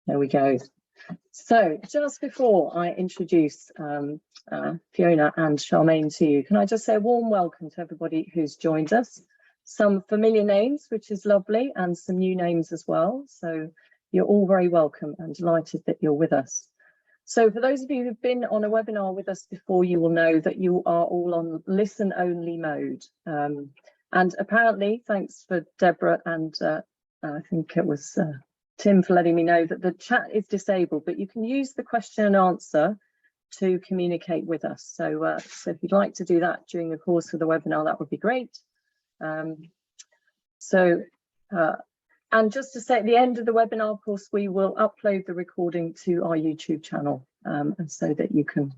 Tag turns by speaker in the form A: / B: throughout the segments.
A: There we go. So just before I introduce Fiona and Charmain to you, can I just say a warm welcome to everybody who's joined us. Some familiar names, which is lovely, and some new names as well. So you're all very welcome and delighted that you're with us. So for those of you who've been on a webinar with us before, you will know that you are all on listen only mode. And apparently, thanks for Deborah and I think it was Tim for letting me know that the chat is disabled, but you can use the question and answer to communicate with us. So, so if you'd like to do that during the course of the webinar, that would be great. And just to say, at the end of the webinar, of course, we will upload the recording to our YouTube channel, and so that you can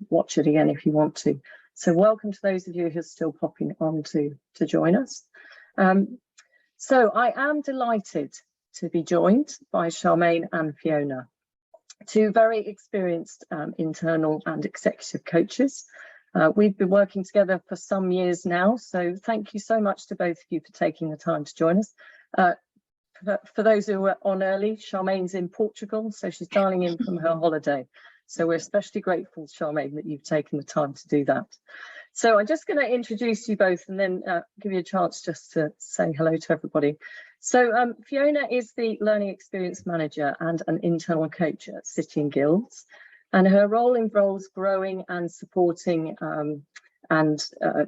A: watch it again if you want to. So welcome to those of you who are still popping on to join us. So I am delighted to be joined by Charmain and Fiona, two very experienced internal and executive coaches. We've been working together for some years now, so thank you so much to both of you for taking the time to join us. For those who were on early, Charmain's in Portugal, so she's dialing in from her holiday. So we're especially grateful, Charmain, that you've taken the time to do that. So I'm just going to introduce you both and then give you a chance just to say hello to everybody. So Fiona is the Learning Experience Manager and an internal coach at City and Guilds. And her role involves growing and supporting and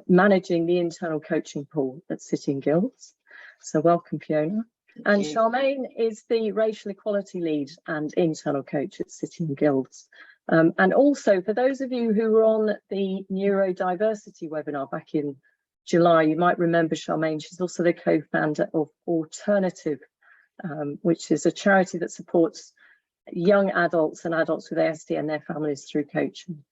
A: managing the internal coaching pool at City and Guilds. So welcome, Fiona. And Charmain is the racial equality lead and internal coach at City and Guilds. And also, for those of you who were on the neurodiversity webinar back in July, you might remember Charmain. She's also the co-founder of Alternative, which is a charity that supports young adults and adults with ASD and their families through coaching.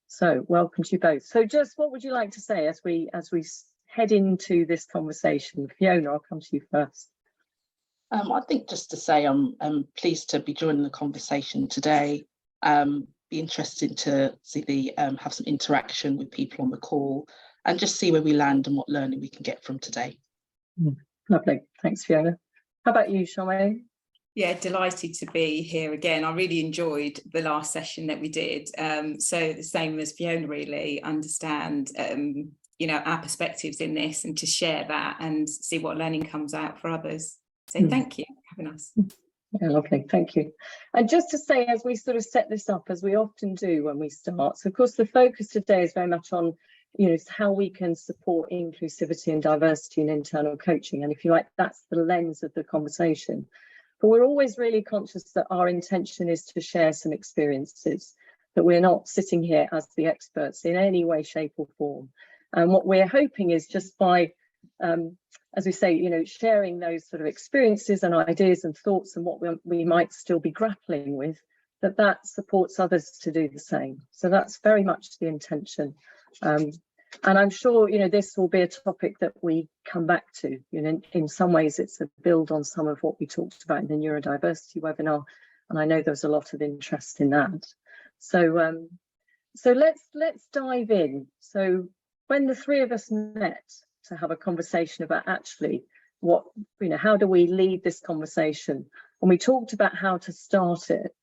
A: So welcome to you both. So just what would you like to say as we head into this conversation? Fiona, I'll come to you first.
B: I think just to say I'm pleased to be joining the conversation today. Be interested to see have some interaction with people on the call and just see where we land and what learning we can get from today.
A: Lovely, thanks, Fiona. How about you, Charmain?
C: Yeah, delighted to be here again. I really enjoyed the last session that we did. So the same as Fiona, really understand you know, our perspectives in this and to share that and see what learning comes out for others. So thank you for having us.
A: Yeah, lovely, thank you. And just to say, as we sort of set this up, as we often do when we start, so of course the focus today is very much on, you know, how we can support inclusivity and diversity in internal coaching. And if you like, that's the lens of the conversation. But we're always really conscious that our intention is to share some experiences, that we're not sitting here as the experts in any way, shape or form. And what we're hoping is just by as we say, you know, sharing those sort of experiences and ideas and thoughts and what we might still be grappling with, that supports others to do the same. So that's very much the intention. And I'm sure, you know, this will be a topic that we come back to. You know, in some ways it's a build on some of what we talked about in the neurodiversity webinar, and I know there's a lot of interest in that. So so let's dive in. So when the three of us met to have a conversation about actually what, you know, how do we lead this conversation, and we talked about how to start it.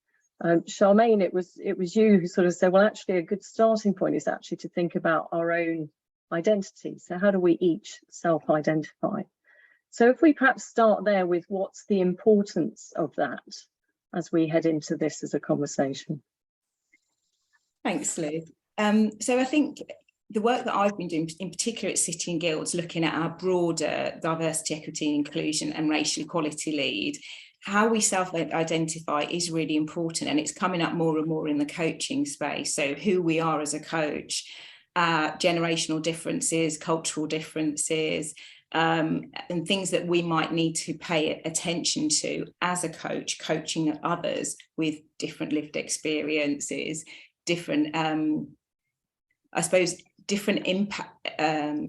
A: Charmain, it was you who sort of said, well, actually a good starting point is actually to think about our own identity. So how do we each self-identify? So if we perhaps start there with what's the importance of that as we head into this as a conversation.
C: Thanks, Lou. So I think the work that I've been doing, in particular at City and Guilds, looking at our broader diversity, equity, inclusion and racial equality lead, how we self-identify is really important, and it's coming up more and more in the coaching space. So who we are as a coach, generational differences, cultural differences, and things that we might need to pay attention to as a coach, coaching others with different lived experiences, different, I suppose, different impact,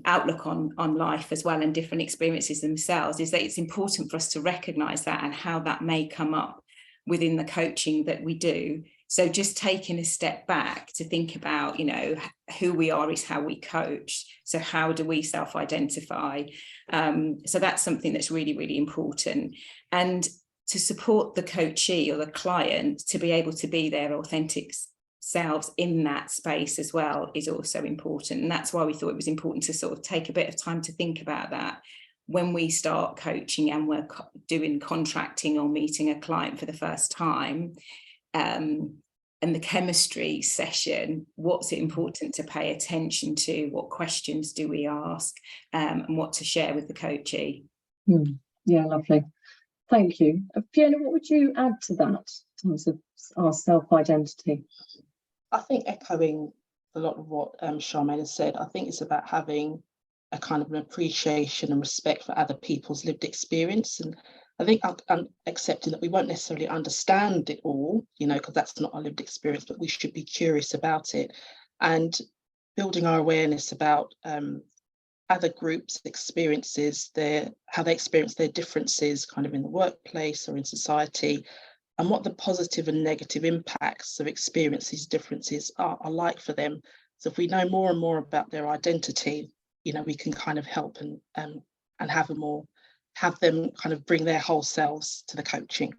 C: outlook on life as well, and different experiences themselves, is that it's important for us to recognise that and how that may come up within the coaching that we do. So just taking a step back to think about, you know, who we are is how we coach. So how do we self-identify? So that's something that's really, really important. And to support the coachee or the client to be able to be their authentic selves in that space as well is also important. And that's why we thought it was important to sort of take a bit of time to think about that when we start coaching and we're doing contracting or meeting a client for the first time. And the chemistry session, what's it important to pay attention to? What questions do we ask, and what to share with the coachee?
A: Yeah, lovely. Thank you. Fiona, what would you add to that in terms of our self-identity?
B: I think echoing a lot of what Charmain has said, I think it's about having a kind of an appreciation and respect for other people's lived experience. And I think I'm accepting that we won't necessarily understand it all, because that's not our lived experience, but we should be curious about it and building our awareness about other groups' experiences, how they experience their differences kind of in the workplace or in society, and what the positive and negative impacts of experience these differences are like for them. So if we know more and more about their identity, we can kind of help and have them kind of bring their whole selves to the coaching.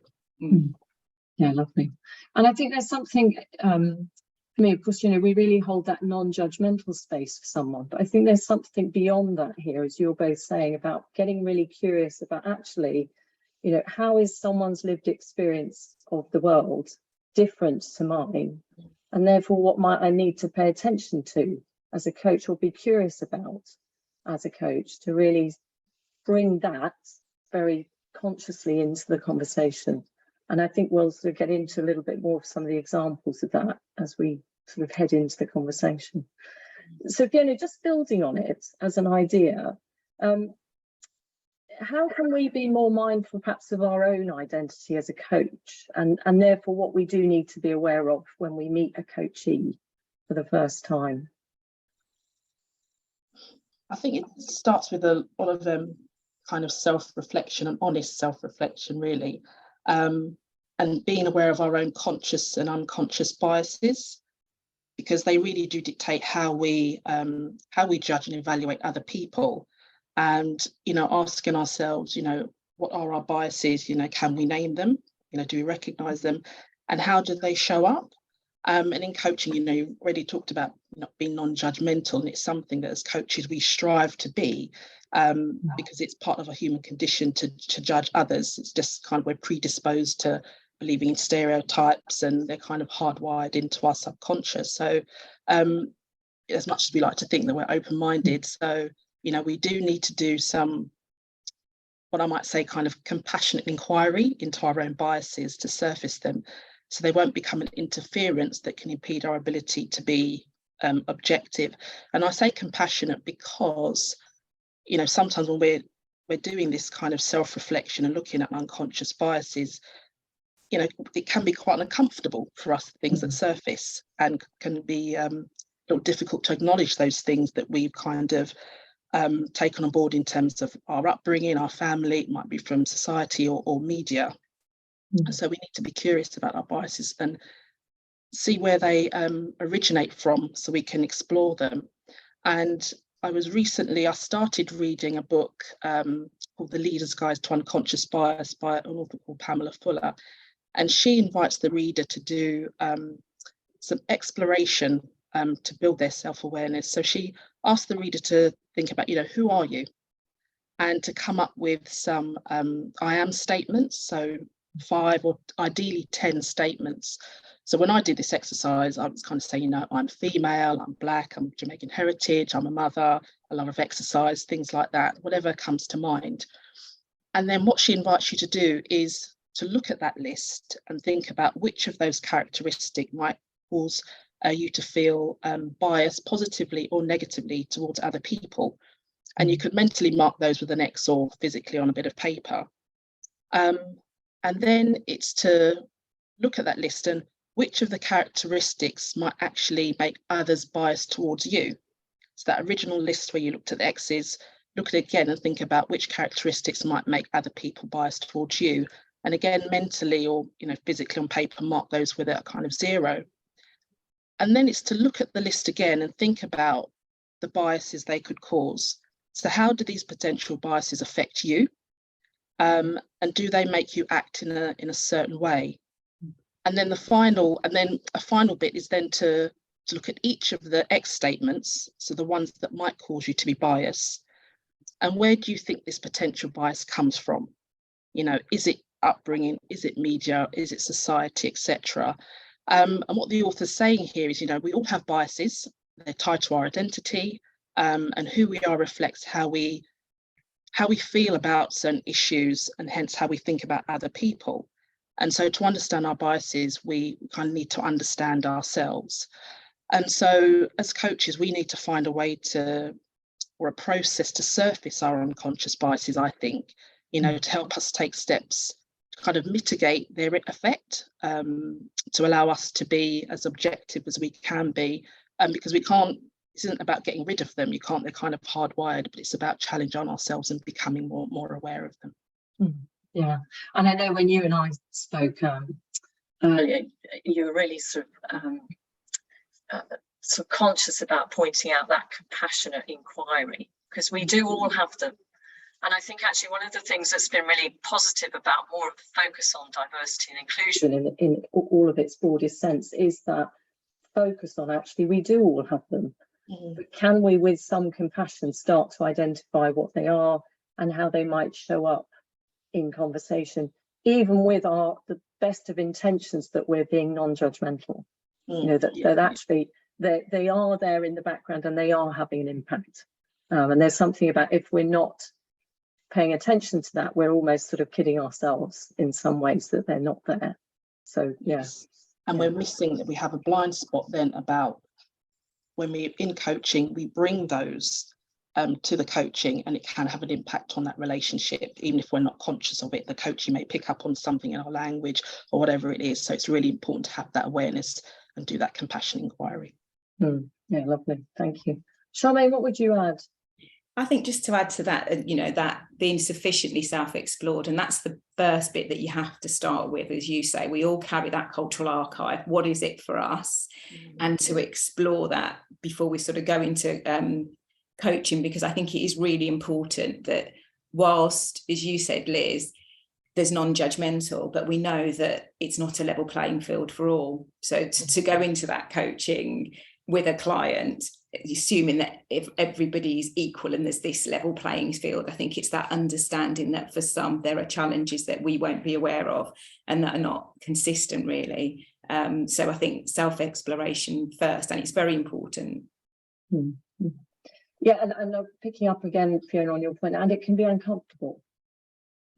A: Yeah, lovely. And I think there's something, for me, of course, we really hold that non-judgmental space for someone, but I think there's something beyond that here, as you're both saying, about getting really curious about actually, how is someone's lived experience of the world different to mine? And therefore, what might I need to pay attention to as a coach, or be curious about as a coach, to really bring that very consciously into the conversation. And I think we'll sort of get into a little bit more of some of the examples of that as we sort of head into the conversation. So Fiona, just building on it as an idea, how can we be more mindful perhaps of our own identity as a coach, and therefore what we do need to be aware of when we meet a coachee for the first time?
B: I think it starts with a lot of kind of self-reflection and honest self-reflection, really, and being aware of our own conscious and unconscious biases, because they really do dictate how we judge and evaluate other people. And asking ourselves, what are our biases? Can we name them? Do we recognize them? And how do they show up? And in coaching, you already talked about being non-judgmental, and it's something that as coaches we strive to be, because it's part of a human condition to judge others. It's just kind of, we're predisposed to believing in stereotypes, and they're kind of hardwired into our subconscious. So as much as we like to think that we're open-minded, so we do need to do some, what I might say, kind of compassionate inquiry into our own biases to surface them, so they won't become an interference that can impede our ability to be objective. And I say compassionate because, sometimes when we're doing this kind of self-reflection and looking at unconscious biases, it can be quite uncomfortable for us, things that surface, and can be a little difficult to acknowledge those things that we've kind of taken on board in terms of our upbringing, our family, it might be from society or media. And so we need to be curious about our biases and see where they originate from, so we can explore them. And I started reading a book called The Leader's Guide to Unconscious Bias by an author called Pamela Fuller. And she invites the reader to do some exploration to build their self-awareness. So she asks the reader to think about, who are you? And to come up with some I am statements, so 5 or ideally 10 statements. So when I did this exercise, I was kind of saying, I'm female, I'm Black, I'm Jamaican heritage, I'm a mother, a lot of exercise, things like that, whatever comes to mind. And then what she invites you to do is to look at that list and think about which of those characteristics might cause you to feel biased positively or negatively towards other people. And you could mentally mark those with an X or physically on a bit of paper. And then it's to look at that list and which of the characteristics might actually make others biased towards you. So that original list where you looked at the X's, look at it again and think about which characteristics might make other people biased towards you. And again, mentally or physically on paper, mark those with a kind of 0. And then it's to look at the list again and think about the biases they could cause. So how do these potential biases affect you? and do they make you act in a certain way? And then a final bit is then to look at each of the X statements, so the ones that might cause you to be biased, and where do you think this potential bias comes from? You know, is it upbringing, is it media, is it society, etc.? And what the author's saying here is, you know, we all have biases, they're tied to our identity, and who we are reflects how we feel about certain issues, and hence how we think about other people. And so to understand our biases, we kind of need to understand ourselves. And so as coaches, we need to find a way to, or a process to surface our unconscious biases, I think, you know, to help us take steps to kind of mitigate their effect, to allow us to be as objective as we can be. Because we can't, it isn't about getting rid of them. You can't, they're kind of hardwired, but it's about challenging ourselves and becoming more aware of them.
A: Yeah, and I know when you and I spoke earlier, you were really sort of conscious about pointing out that compassionate inquiry, because we do all have them. And I think actually one of the things that's been really positive about more of the focus on diversity and inclusion in all of its broadest sense is that focus on actually we do all have them. But can we, with some compassion, start to identify what they are and how they might show up in conversation, even with the best of intentions that we're being non-judgmental, you know, that actually they are there in the background and they are having an impact. And there's something about, if we're not paying attention to that, we're almost sort of kidding ourselves in some ways that they're not there. So yes,
B: and we're missing that. We have a blind spot then about when we're in coaching, we bring those to the coaching, and it can have an impact on that relationship, even if we're not conscious of it. The coaching may pick up on something in our language or whatever it is. So it's really important to have that awareness and do that compassion inquiry.
A: Yeah, lovely. Thank you. Charmain, what would you add?
C: I think just to add to that, you know, that being sufficiently self-explored, and that's the first bit that you have to start with, as you say, we all carry that cultural archive. What is it for us? And to explore that before we sort of go into coaching, because I think it is really important that whilst, as you said, Liz, there's non-judgmental, but we know that it's not a level playing field for all. So to go into that coaching with a client, assuming that if everybody's equal and there's this level playing field, I think it's that understanding that for some there are challenges that we won't be aware of and that are not consistent really. So I think self-exploration first, and it's very important.
A: Yeah, and picking up again, Fiona, on your point, and it can be uncomfortable.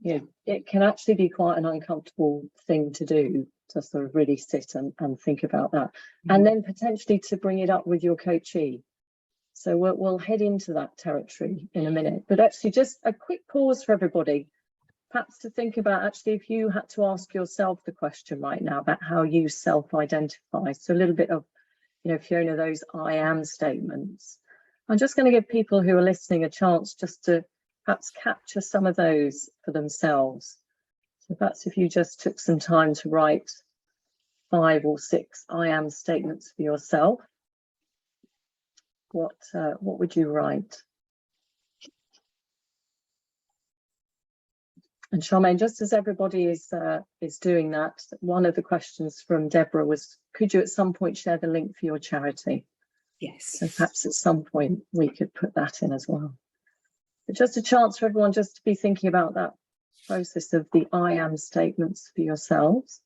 A: Yeah, it can actually be quite an uncomfortable thing to do, to sort of really sit and think about that, and then potentially to bring it up with your coachee. So we'll head into that territory in a minute, but actually just a quick pause for everybody, perhaps to think about actually if you had to ask yourself the question right now about how you self-identify. So a little bit of, you know, Fiona, those I am statements. I'm just going to give people who are listening a chance just to perhaps capture some of those for themselves. So perhaps if you just took some time to write 5 or 6 I am statements for yourself, what would you write? And Charmain, just as everybody is doing that, one of the questions from Deborah was, could you at some point share the link for your charity?
C: Yes.
A: So perhaps at some point we could put that in as well. But just a chance for everyone just to be thinking about that process of the I am statements for yourselves.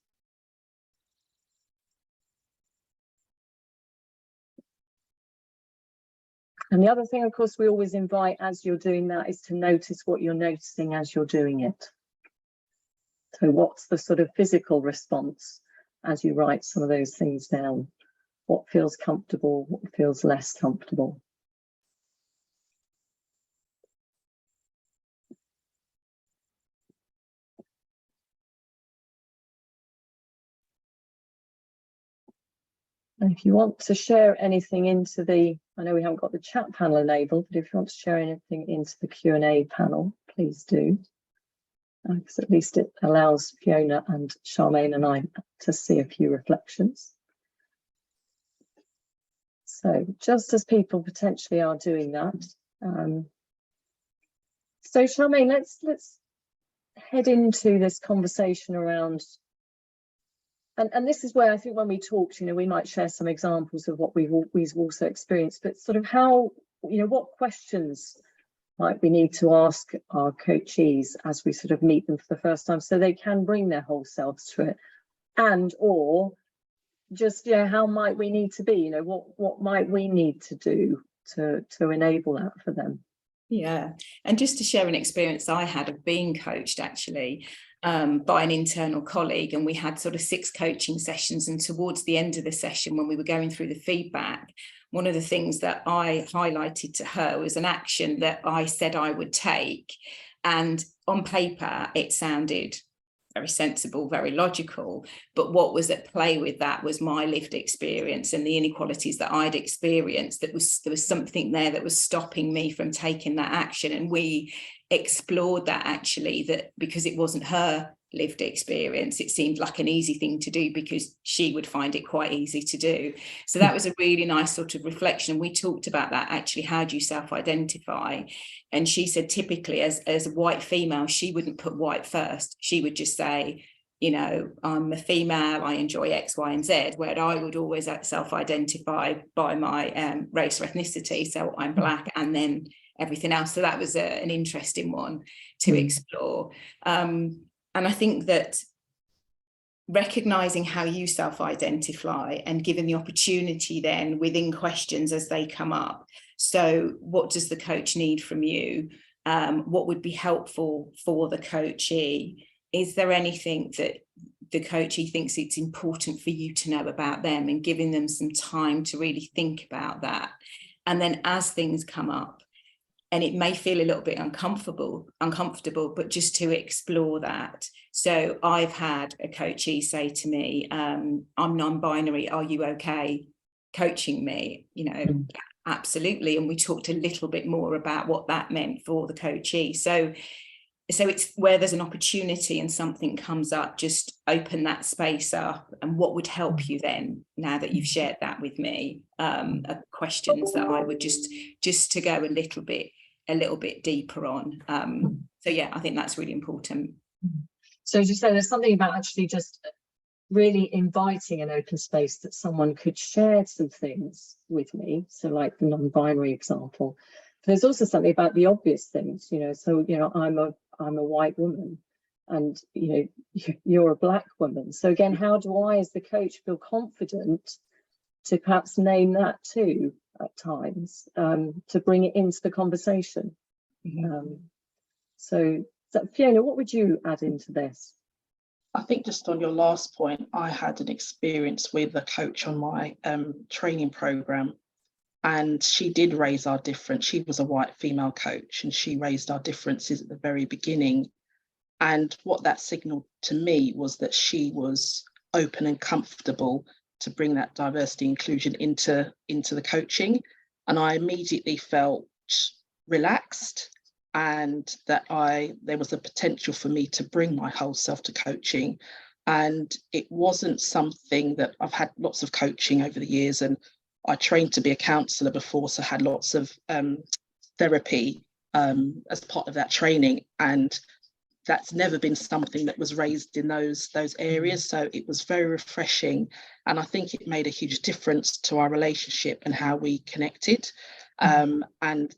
A: And the other thing, of course, we always invite as you're doing that is to notice what you're noticing as you're doing it. So what's the sort of physical response as you write some of those things down? What feels comfortable, what feels less comfortable? And if you want to share anything into the, I know we haven't got the chat panel enabled, but if you want to share anything into the Q&A panel, please do. Because at least it allows Fiona and Charmain and I to see a few reflections. So just as people potentially are doing that, so Charmain, let's head into this conversation around, and this is where I think when we talked, you know, we might share some examples of what we've also experienced, but sort of how, you know, what questions might we need to ask our coachees as we sort of meet them for the first time, so they can bring their whole selves to it, and or just, you know, how might we need to be, you know, what might we need to do to enable that for them.
C: Yeah, and just to share an experience I had of being coached actually by an internal colleague, and we had sort of 6 coaching sessions, and towards the end of the session when we were going through the feedback, one of the things that I highlighted to her was an action that I said I would take, and on paper it sounded very sensible, very logical, but what was at play with that was my lived experience and the inequalities that I'd experienced. There was something there that was stopping me from taking that action, and we explored that actually, that because it wasn't her lived experience, it seemed like an easy thing to do because she would find it quite easy to do. So that was a really nice sort of reflection, and we talked about that actually. How do you self-identify? And she said typically as a white female, she wouldn't put white first. She would just say, you know, I'm a female, I enjoy X, Y, and Z, where I would always self-identify by my race or ethnicity. So I'm Black, and then everything else. So that was an interesting one to explore. And I think that recognizing how you self-identify and giving the opportunity then within questions as they come up. So what does the coach need from you? What would be helpful for the coachee? Is there anything that the coachee thinks it's important for you to know about them, and giving them some time to really think about that? And then as things come up, and it may feel a little bit uncomfortable, but just to explore that. So I've had a coachee say to me, I'm non-binary, are you okay coaching me? You know, absolutely. And we talked a little bit more about what that meant for the coachee. So it's where there's an opportunity and something comes up, just open that space up. And what would help you then, now that you've shared that with me, are questions that I would just to go a little bit deeper on. So yeah, I think that's really important.
A: So as you say, there's something about actually just really inviting an open space that someone could share some things with me. So like the non-binary example. There's also something about the obvious things, you know. So, you know, I'm a white woman, and, you know, you're a Black woman. So again, how do I as the coach feel confident to perhaps name that too at times, to bring it into the conversation? So Fiona, what would you add into this?
B: I think just on your last point, I had an experience with a coach on my training program, and she did raise our difference. She was a white female coach, and she raised our differences at the very beginning. And what that signaled to me was that she was open and comfortable to bring that diversity inclusion into the coaching. And I immediately felt relaxed, and that there was a potential for me to bring my whole self to coaching. And it wasn't something that I've had lots of coaching over the years, and I trained to be a counsellor before, so had lots of therapy as part of that training, and that's never been something that was raised in those areas. So it was very refreshing, and I think it made a huge difference to our relationship and how we connected, and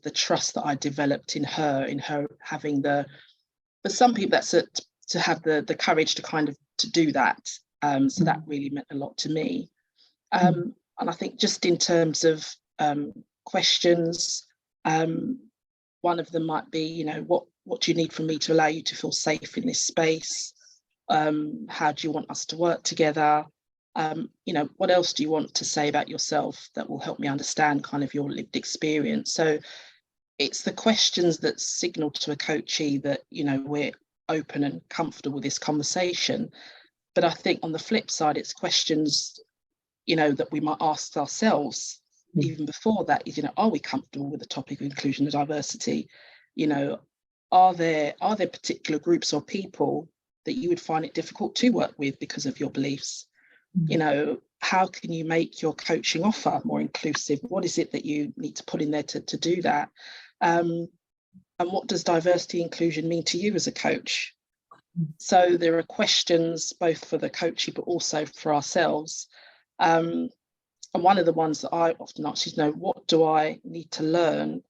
B: the trust that I developed in her having for some people that's to have the courage to kind of to do that. So that really meant a lot to me. And I think just in terms of questions, one of them might be, you know, what do you need from me to allow you to feel safe in this space? How do you want us to work together? You know, what else do you want to say about yourself that will help me understand kind of your lived experience? So it's the questions that signal to a coachee that, you know, we're open and comfortable with this conversation. But I think on the flip side, it's questions, you know, that we might ask ourselves even before that is, you know, are we comfortable with the topic of inclusion and diversity? You know, are there particular groups or people that you would find it difficult to work with because of your beliefs? You know, how can you make your coaching offer more inclusive? What is it that you need to put in there to do that? And what does diversity inclusion mean to you as a coach? So there are questions both for the coachee but also for ourselves. And one of the ones that I often ask is, what do I need to learn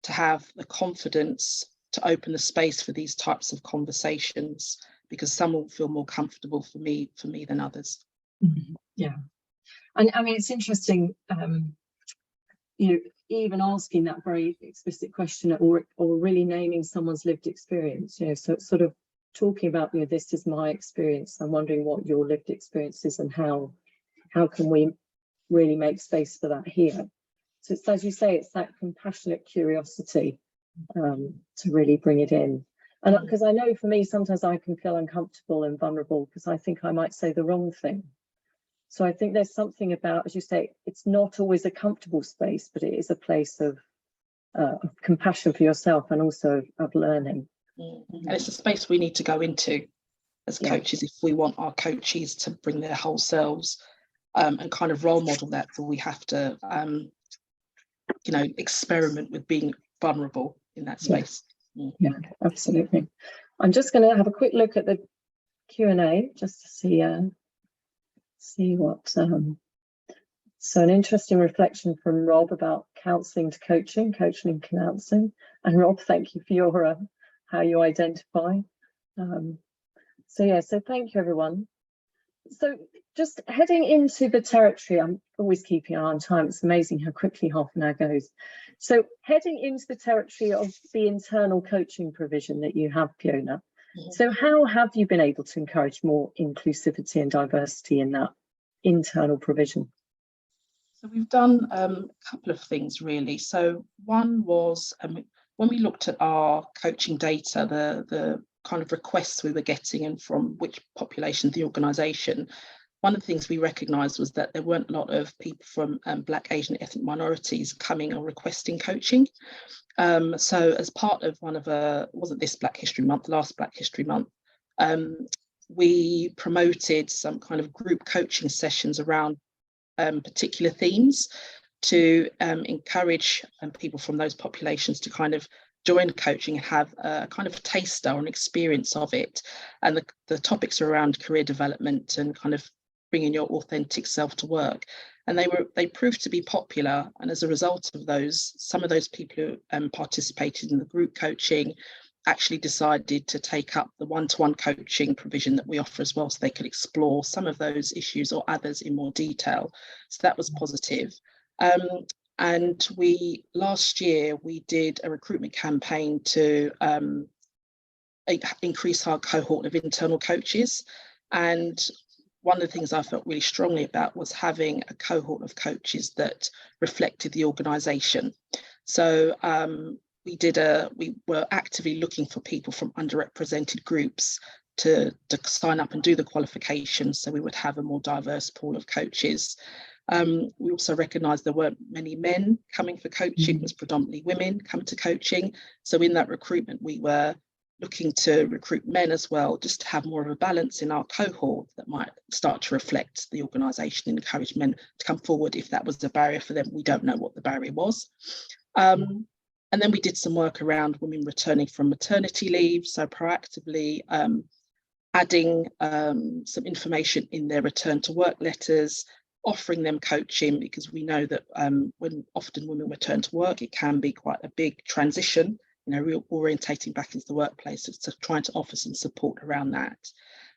B: to have the confidence to open the space for these types of conversations? Because some will feel more comfortable for me than others.
A: Yeah, and I mean, it's interesting, even asking that very explicit question, or really naming someone's lived experience. So it's sort of talking about, this is my experience. I'm wondering what your lived experience is, and how can we really make space for that here. So it's, as you say, it's that compassionate curiosity to really bring it in. And because I know for me, sometimes I can feel uncomfortable and vulnerable because I think I might say the wrong thing. So I think there's something about, as you say, it's not always a comfortable space, but it is a place of compassion for yourself and also of learning.
B: And it's a space we need to go into as coaches if we want our coachees to bring their whole selves and kind of role model that. So we have to, experiment with being vulnerable in that space.
A: Yeah, absolutely. I'm just going to have a quick look at the Q&A just to see what. So an interesting reflection from Rob about counselling to coaching and counselling. And Rob, thank you for your how you identify. So thank you, everyone. So just heading into the territory, I'm always keeping an eye on time. It's amazing how quickly half an hour goes. So heading into the territory of the internal coaching provision that you have, Fiona. So how have you been able to encourage more inclusivity and diversity in that internal provision?
B: So we've done a couple of things really. So one was when we looked at our coaching data, the kind of requests we were getting and from which population of the organisation, one of the things we recognised was that there weren't a lot of people from Black, Asian, ethnic minorities coming or requesting coaching. So as part of wasn't this Black History Month, last Black History Month, we promoted some kind of group coaching sessions around particular themes to encourage people from those populations to kind of join coaching and have a kind of taster or an experience of it. And the topics are around career development and kind of bringing your authentic self to work. And they proved to be popular. And as a result of those, some of those people who participated in the group coaching actually decided to take up the one-to-one coaching provision that we offer as well, so they could explore some of those issues or others in more detail. So that was positive. And last year we did a recruitment campaign to increase our cohort of internal coaches. And one of the things I felt really strongly about was having a cohort of coaches that reflected the organisation. So we were actively looking for people from underrepresented groups to sign up and do the qualifications, so we would have a more diverse pool of coaches. We also recognised there weren't many men coming for coaching, it was predominantly women coming to coaching. So in that recruitment, we were looking to recruit men as well, just to have more of a balance in our cohort that might start to reflect the organisation and encourage men to come forward if that was a barrier for them. We don't know what the barrier was. And then we did some work around women returning from maternity leave, so proactively adding some information in their return to work letters, offering them coaching, because we know that when often women return to work, it can be quite a big transition, reorientating back into the workplace, so trying to offer some support around that.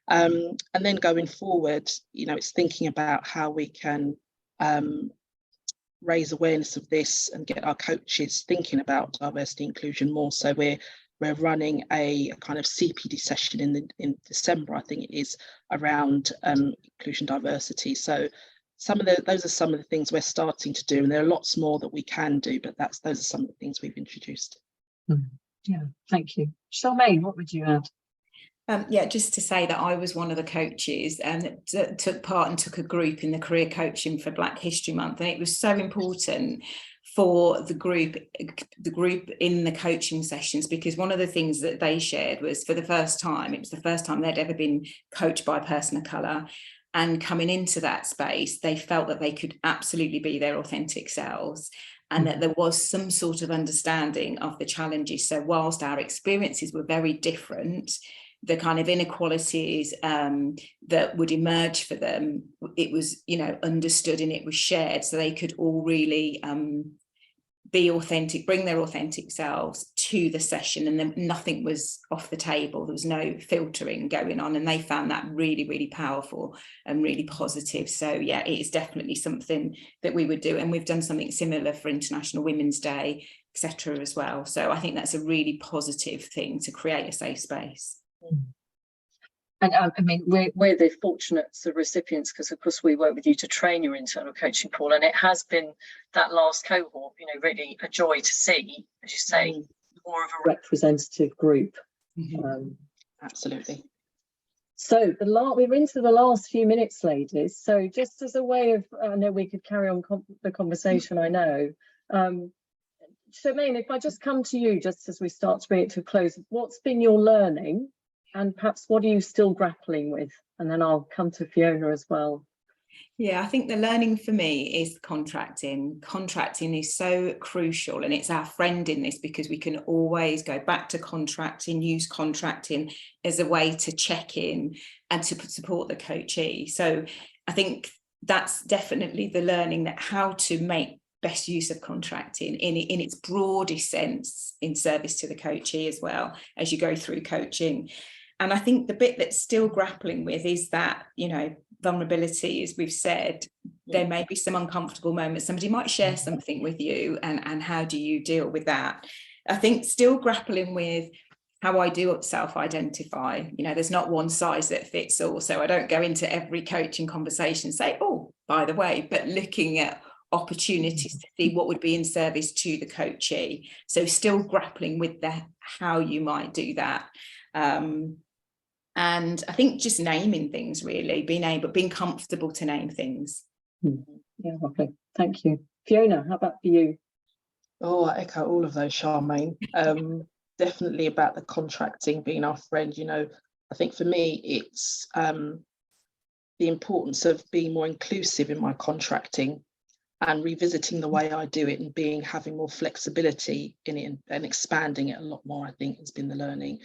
B: And then going forward, it's thinking about how we can raise awareness of this and get our coaches thinking about diversity inclusion more. So we're running a kind of CPD session in December, I think it is, around inclusion diversity. So those are some of the things we're starting to do, and there are lots more that we can do, but those are some of the things we've introduced.
A: Yeah, thank you. Charmain, what would you add?
C: Just to say that I was one of the coaches that took part and took a group in the career coaching for Black History Month, and it was so important for the group in the coaching sessions, because one of the things that they shared was it was the first time they'd ever been coached by a person of colour, and coming into that space they felt that they could absolutely be their authentic selves, and that there was some sort of understanding of the challenges. So whilst our experiences were very different, the kind of inequalities that would emerge for them, it was, you know, understood and it was shared, so they could all really be authentic, bring their authentic selves to the session, and then nothing was off the table. There was no filtering going on, and they found that really, really powerful and really positive. So yeah, it is definitely something that we would do, and we've done something similar for International Women's Day, etc. as well. So I think that's a really positive thing, to create a safe space.
A: And I mean, we're the fortunate sort of recipients, because of course we work with you to train your internal coaching pool, and it has been that last cohort, you know, really a joy to see, as you say, more of a representative group.
B: Absolutely.
A: So we're into the last few minutes, ladies. So just as a way of, I know we could carry on the conversation, I know. Charmain, if I just come to you, just as we start to bring it to a close, what's been your learning? And perhaps what are you still grappling with? And then I'll come to Fiona as well.
C: Yeah, I think the learning for me is contracting. Contracting is so crucial, and it's our friend in this, because we can always go back to contracting, use contracting as a way to check in and to support the coachee. So I think that's definitely the learning, that how to make best use of contracting in its broadest sense, in service to the coachee as well as you go through coaching. And I think the bit that's still grappling with is that, you know, vulnerability, as we've said, there may be some uncomfortable moments. Somebody might share something with you, and how do you deal with that? I think still grappling with how I do self-identify. You know, there's not one size that fits all. So I don't go into every coaching conversation and say, oh, by the way, but looking at opportunities to see what would be in service to the coachee. So still grappling with that, how you might do that. And I think just naming things, really, being comfortable to name things.
A: Yeah, okay. Thank you. Fiona, how about for you?
B: Oh, I echo all of those, Charmaine. Definitely about the contracting being our friend. You know, I think for me, it's the importance of being more inclusive in my contracting and revisiting the way I do it, and having more flexibility in it, and expanding it a lot more, I think, has been the learning.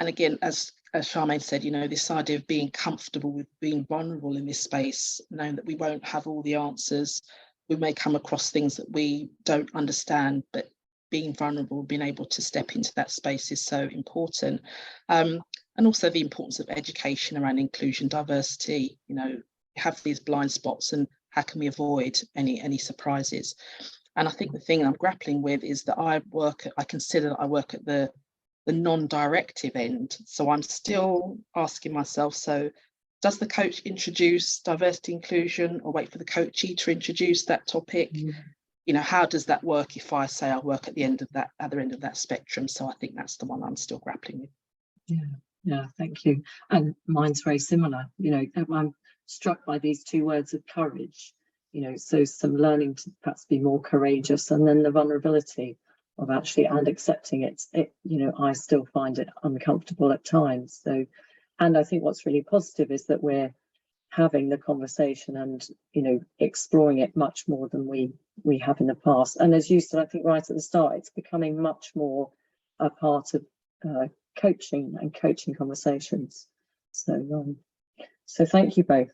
B: And again, as Charmaine said, you know, this idea of being comfortable with being vulnerable in this space, knowing that we won't have all the answers. We may come across things that we don't understand, but being vulnerable, being able to step into that space is so important. And also the importance of education around inclusion, diversity. You know, have these blind spots, and how can we avoid any surprises? And I think the thing I'm grappling with is that I consider that I work at the non-directive end. So I'm still asking myself, so does the coach introduce diversity inclusion, or wait for the coachee to introduce that topic? You know, how does that work if I say I work at the other end of that spectrum? So I think that's the one I'm still grappling with.
A: Yeah, thank you. And mine's very similar. You know, I'm struck by these two words of courage, you know, so some learning to perhaps be more courageous, and then the vulnerability of actually and accepting it, you know, I still find it uncomfortable at times. So, and I think what's really positive is that we're having the conversation and, you know, exploring it much more than we have in the past. And as you said, I think right at the start, it's becoming much more a part of coaching and coaching conversations. So, so thank you both.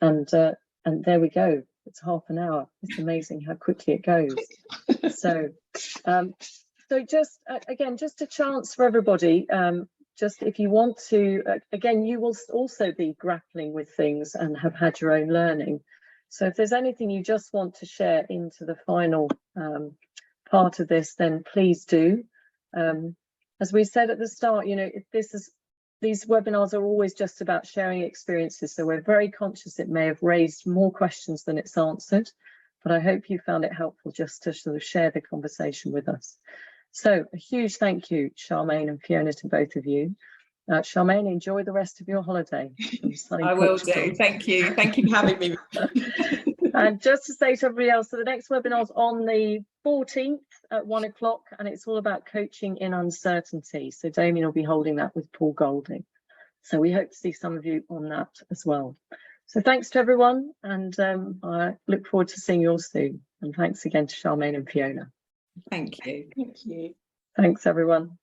A: And there we go. It's half an hour. It's amazing how quickly it goes. So just again, just a chance for everybody. Just if you want to, again, you will also be grappling with things and have had your own learning. So if there's anything you just want to share into the final part of this, then please do. As we said at the start, you know, these webinars are always just about sharing experiences. So we're very conscious it may have raised more questions than it's answered, but I hope you found it helpful just to sort of share the conversation with us. So a huge thank you, Charmain and Fiona, to both of you. Charmain, enjoy the rest of your holiday.
C: I will do. Thank you. Thank you for having me.
A: And just to say to everybody else, so the next webinar is on the 14th at 1 o'clock, and it's all about coaching in uncertainty. So Damien will be holding that with Paul Golding. So we hope to see some of you on that as well. So thanks to everyone, and I look forward to seeing you all soon. And thanks again to Charmain and Fiona.
C: Thank you.
B: Thank you.
A: Thanks, everyone.